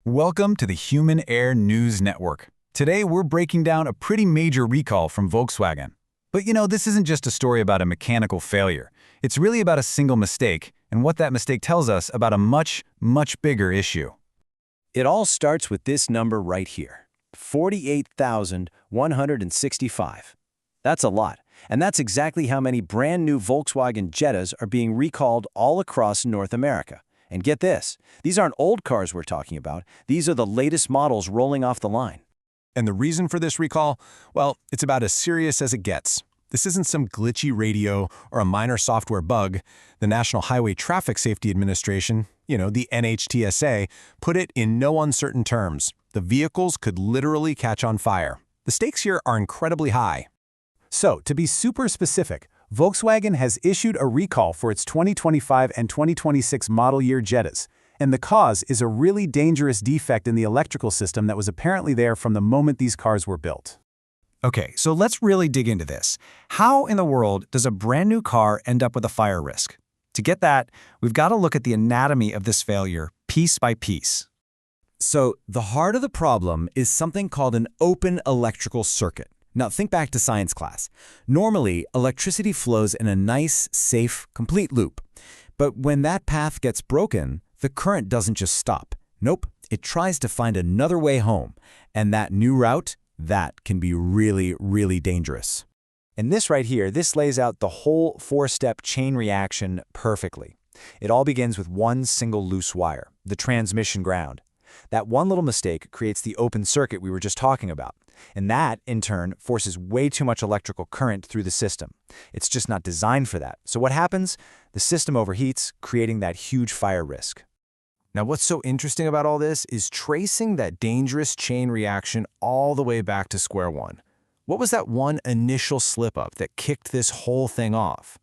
Welcome to the Human Air News Network. Today, we're breaking down a pretty major recall from Volkswagen. But this isn't just a story about a mechanical failure. It's really about a single mistake and what that mistake tells us about a much, much bigger issue. It all starts with this number right here, 48,165. That's a lot, and that's exactly how many brand new Volkswagen Jettas are being recalled all across North America. And get this, these aren't old cars we're talking about, these are the latest models rolling off the line. And the reason for this recall? Well, it's about as serious as it gets. This isn't some glitchy radio or a minor software bug. The National Highway Traffic Safety Administration, the NHTSA, put it in no uncertain terms. The vehicles could literally catch on fire. The stakes here are incredibly high. So, to be super specific, Volkswagen has issued a recall for its 2025 and 2026 model year Jettas, and the cause is a really dangerous defect in the electrical system that was apparently there from the moment these cars were built. Okay, so let's really dig into this. How in the world does a brand new car end up with a fire risk? To get that, we've got to look at the anatomy of this failure piece by piece. So, the heart of the problem is something called an open electrical circuit. Now, think back to science class. Normally, electricity flows in a nice, safe, complete loop. But when that path gets broken, the current doesn't just stop. Nope, it tries to find another way home. And that new route, that can be really, really dangerous. And this right here, this lays out the whole four-step chain reaction perfectly. It all begins with one single loose wire, the transmission ground. That one little mistake creates the open circuit we were just talking about. And that, in turn, forces way too much electrical current through the system. It's just not designed for that. So what happens? The system overheats, creating that huge fire risk. Now, what's so interesting about all this is tracing that dangerous chain reaction all the way back to square one. What was that one initial slip-up that kicked this whole thing off?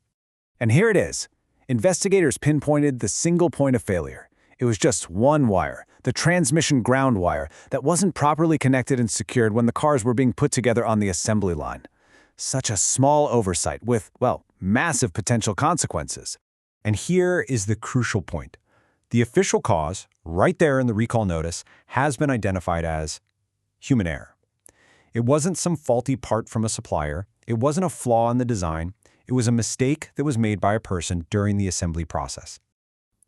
And here it is. Investigators pinpointed the single point of failure. It was just one wire, the transmission ground wire, that wasn't properly connected and secured when the cars were being put together on the assembly line. Such a small oversight with, massive potential consequences. And here is the crucial point. The official cause, right there in the recall notice, has been identified as human error. It wasn't some faulty part from a supplier. It wasn't a flaw in the design. It was a mistake that was made by a person during the assembly process.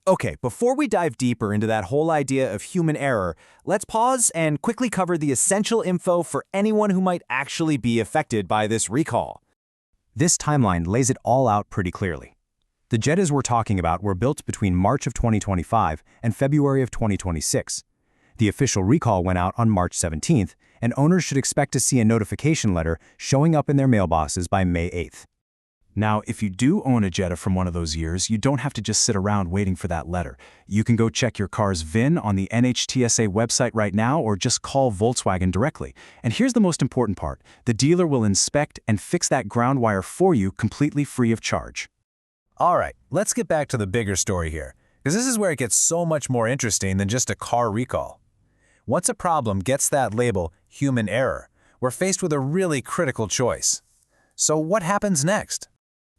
Okay, before we dive deeper into that whole idea of human error, let's pause and quickly cover the essential info for anyone who might actually be affected by this recall. This timeline lays it all out pretty clearly. The Jettas we're talking about were built between March of 2025 and February of 2026. The official recall went out on March 17th, and owners should expect to see a notification letter showing up in their mailboxes by May 8th. Now, if you do own a Jetta from one of those years, you don't have to just sit around waiting for that letter. You can go check your car's VIN on the NHTSA website right now or just call Volkswagen directly. And here's the most important part. The dealer will inspect and fix that ground wire for you completely free of charge. All right, let's get back to the bigger story here, because this is where it gets so much more interesting than just a car recall. Once a problem gets that label, human error, we're faced with a really critical choice. So what happens next?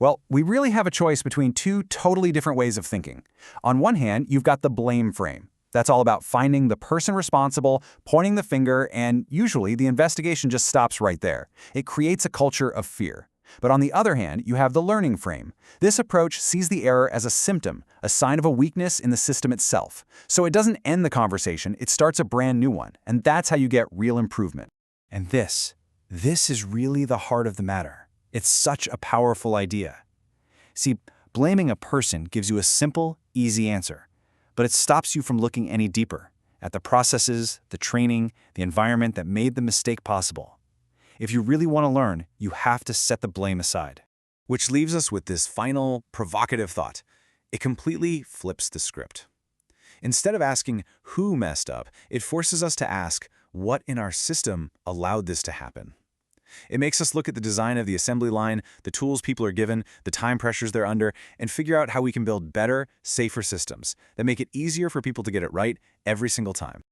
Well, we really have a choice between two totally different ways of thinking. On one hand, you've got the blame frame. That's all about finding the person responsible, pointing the finger, and usually the investigation just stops right there. It creates a culture of fear. But on the other hand, you have the learning frame. This approach sees the error as a symptom, a sign of a weakness in the system itself. So it doesn't end the conversation, it starts a brand new one, and that's how you get real improvement. And this is really the heart of the matter. It's such a powerful idea. See, blaming a person gives you a simple, easy answer, but it stops you from looking any deeper at the processes, the training, the environment that made the mistake possible. If you really want to learn, you have to set the blame aside. Which leaves us with this final, provocative thought. It completely flips the script. Instead of asking who messed up, it forces us to ask what in our system allowed this to happen. It makes us look at the design of the assembly line, the tools people are given, the time pressures they're under, and figure out how we can build better, safer systems that make it easier for people to get it right every single time.